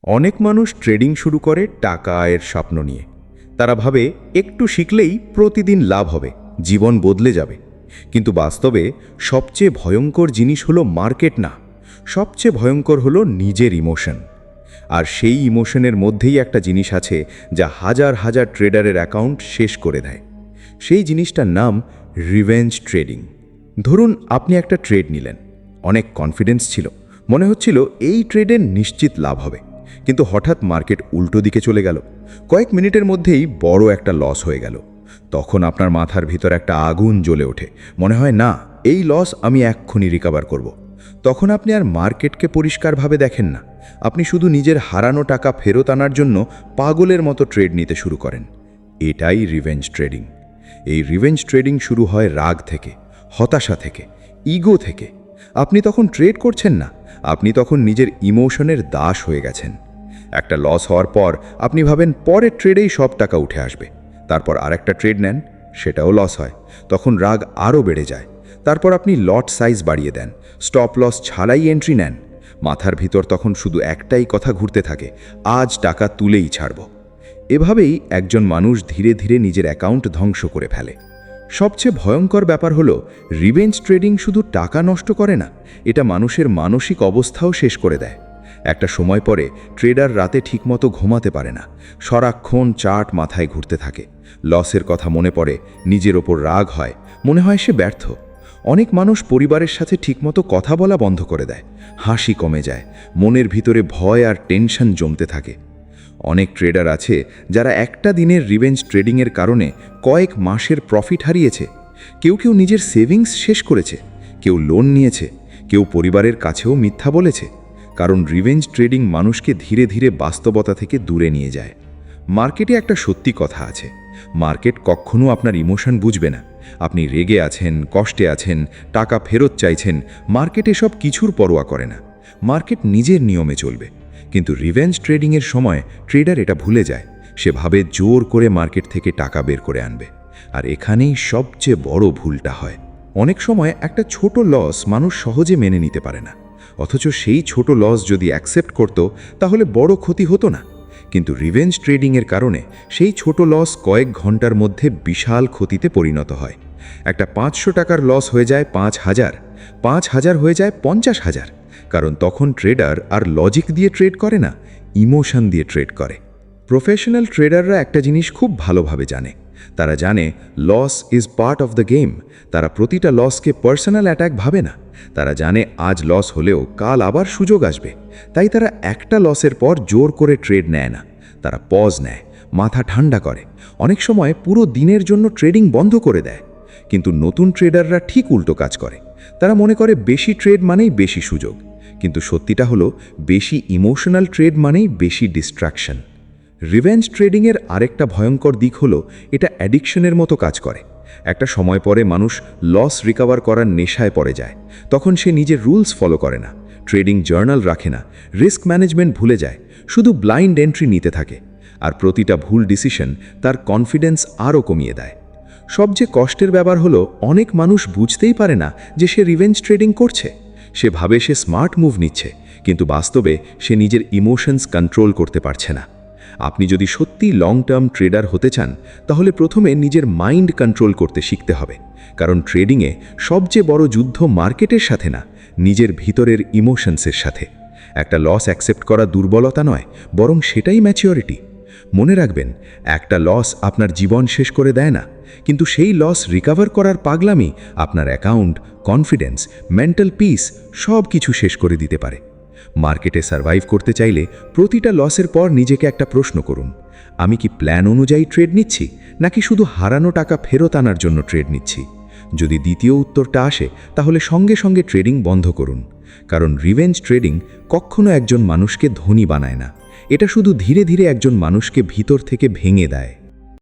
অনেক মানুষ ট্রেডিং শুরু করে টাকা আয়ের স্বপ্ন নিয়ে। তারা ভাবে একটু শিখলেই প্রতিদিন লাভ হবে, জীবন বদলে যাবে। কিন্তু বাস্তবে সবচেয়ে ভয়ঙ্কর জিনিস হলো মার্কেট না, সবচেয়ে ভয়ঙ্কর হলো নিজের ইমোশন। আর সেই ইমোশনের মধ্যেই একটা জিনিস আছে যা হাজার হাজার ট্রেডারের অ্যাকাউন্ট শেষ করে দেয়। সেই জিনিসটার নাম রিভেঞ্জ ট্রেডিং। ধরুন আপনি একটা ট্রেড নিলেন, অনেক কনফিডেন্স ছিল, মনে হচ্ছিল এই ট্রেডে নিশ্চিত লাভ হবে। কিন্তু হঠাৎ মার্কেট উল্টো দিকে চলে গেল, কয়েক মিনিটের মধ্যেই বড় একটা লস হয়ে গেল। তখন আপনার মাথার ভিতর একটা আগুন জ্বলে ওঠে, মনে হয় না, এই লস আমি এক্ষুনি রিকভার করব। তখন আপনি আর মার্কেটকে পরিষ্কারভাবে দেখেন না, আপনি শুধু নিজের হারানো টাকা ফেরত আনার জন্য পাগলের মতো ট্রেড নিতে শুরু করেন। এটাই রিভেঞ্জ ট্রেডিং। এই রিভেঞ্জ ট্রেডিং শুরু হয় রাগ থেকে, হতাশা থেকে, ইগো থেকে। আপনি তখন ট্রেড করছেন না, আপনি তখন নিজের ইমোশনের দাস হয়ে গেছেন। একটা লস হওয়ার পর আপনি ভাবেন পরের ট্রেডেই সব টাকা উঠে আসবে। তারপর আরেকটা ট্রেড নেন, সেটাও লস হয়। তখন রাগ আরও বেড়ে যায়। তারপর আপনি লট সাইজ বাড়িয়ে দেন, স্টপ লস ছাড়াই এন্ট্রি নেন। মাথার ভিতর তখন শুধু একটাই কথা ঘুরতে থাকে, আজ টাকা তুলেই ছাড়ব। এভাবেই একজন মানুষ ধীরে ধীরে নিজের অ্যাকাউন্ট ধ্বংস করে ফেলে। সবচেয়ে ভয়ঙ্কর ব্যাপার হলো, রিভেঞ্জ ট্রেডিং শুধু টাকা নষ্ট করে না, এটা মানুষের মানসিক অবস্থাও শেষ করে দেয়। একটা সময় পরে ট্রেডার রাতে ঠিকমতো ঘুমাতে পারে না, সারাক্ষণ চার্ট মাথায় ঘুরতে থাকে। লসের কথা মনে পড়ে, নিজের ওপর রাগ হয়, মনে হয় সে ব্যর্থ। অনেক মানুষ পরিবারের সাথে ঠিকমতো কথা বলা বন্ধ করে দেয়, হাসি কমে যায়, মনের ভিতরে ভয় আর টেনশন জমতে থাকে। অনেক ট্রেডার আছে যারা একটা দিনের রিভেঞ্জ ট্রেডিংয়ের কারণে কয়েক মাসের প্রফিট হারিয়েছে। কেউ কেউ নিজের সেভিংস শেষ করেছে, কেউ লোন নিয়েছে, কেউ পরিবারের কাছেও মিথ্যা বলেছে। কারণ রিভেঞ্জ ট্রেডিং মানুষকে ধীরে ধীরে বাস্তবতা থেকে দূরে নিয়ে যায়। মার্কেটে একটা সত্যি কথা আছে, মার্কেট কখনো আপনার ইমোশন বুঝবে না। আপনি রেগে আছেন, কষ্টে আছেন, টাকা ফেরত চাইছেন, মার্কেট এসব কিছুর পরোয়া করে না। মার্কেট নিজের নিয়মে চলবে। কিন্তু রিভেঞ্জ ট্রেডিংয়ের সময় ট্রেডার এটা ভুলে যায়। সে ভাবে জোর করে মার্কেট থেকে টাকা বের করে আনবে। আর এখানেই সবচেয়ে বড় ভুলটা হয়। অনেক সময় একটা ছোট লস মানুষ সহজে মেনে নিতে পারে না, অথচ সেই ছোট লস যদি অ্যাকসেপ্ট করত তাহলে বড় ক্ষতি হতো না। কিন্তু রিভেঞ্জ ট্রেডিংয়ের কারণে সেই ছোট লস কয়েক ঘন্টার মধ্যে বিশাল ক্ষতিতে পরিণত হয়। একটা 500 টাকার লস হয়ে যায় 5,000, 5,000 হয়ে যায় 50,000। কারণ তখন ট্রেডার আর লজিক দিয়ে ট্রেড করে না, ইমোশন দিয়ে ট্রেড করে। প্রফেশনাল ট্রেডাররা একটা জিনিস খুব ভালোভাবে জানে। তারা জানে loss is part of the game. তারা প্রতিটা লসকে পার্সোনাল অ্যাটাক ভাবে না। তারা জানে আজ লস হলেও কাল আবার সুযোগ আসবে। তাই তারা একটা লসের পর জোর করে ট্রেড নেয় না। তারা পজ নেয়, মাথা ঠান্ডা করে, অনেক সময় পুরো দিনের জন্য ট্রেডিং বন্ধ করে দেয়। কিন্তু নতুন ট্রেডাররা ঠিক উল্টো কাজ করে। তারা মনে করে বেশি ট্রেড মানেই বেশি সুযোগ। কিন্তু সত্যিটা হলো, বেশি ইমোশনাল ট্রেড মানেই বেশি ডিস্ট্রাকশন। রিভেঞ্জ ট্রেডিংয়ের আরেকটা ভয়ঙ্কর দিক হলো, এটা অ্যাডিকশনের মতো কাজ করে। একটা সময় পরে মানুষ লস রিকভার করার নেশায় পড়ে যায়। তখন সে নিজের রুলস ফলো করে না, ট্রেডিং জার্নাল রাখে না, রিস্ক ম্যানেজমেন্ট ভুলে যায়, শুধু ব্লাইন্ড এন্ট্রি নিতে থাকে। আর প্রতিটা ভুল ডিসিশন তার কনফিডেন্স আরও কমিয়ে দেয়। সবচেয়ে কষ্টের ব্যাপার হলো, অনেক মানুষ বুঝতেই পারে না যে সে রিভেঞ্জ ট্রেডিং করছে। সে ভাবে সে স্মার্ট মুভ নিচ্ছে, কিন্তু বাস্তবে সে নিজের ইমোশনস কন্ট্রোল করতে পারছে না। আপনি যদি সত্যি লং টার্ম ট্রেডার হতে চান, তাহলে প্রথমে নিজের মাইন্ড কন্ট্রোল করতে শিখতে হবে। কারণ ট্রেডিংয়ে সবচেয়ে বড় যুদ্ধ মার্কেটের সাথে না, নিজের ভিতরের ইমোশনসের সাথে। একটা লস অ্যাকসেপ্ট করা দুর্বলতা নয়, বরং সেটাই ম্যাচিওরিটি। মনে রাখবেন, একটা লস আপনার জীবন শেষ করে দেয় না, কিন্তু সেই লস রিকভার করার পাগলামি আপনার অ্যাকাউন্ট, কনফিডেন্স, মেন্টাল পিস সব কিছু শেষ করে দিতে পারে। মার্কেটে সার্ভাইভ করতে চাইলে প্রতিটা লসের পর নিজেকে একটা প্রশ্ন করুন, আমি কি প্ল্যান অনুযায়ী ট্রেড নিচ্ছি, নাকি শুধু হারানো টাকা ফেরত আনার জন্য ট্রেড নিচ্ছি? যদি দ্বিতীয় উত্তরটা আসে, তাহলে সঙ্গে সঙ্গে ট্রেডিং বন্ধ করুন। কারণ রিভেঞ্জ ট্রেডিং কখনো একজন মানুষকে ধনী বানায় না, এটা শুধু ধীরে ধীরে একজন মানুষকে ভিতর থেকে ভেঙে দেয়।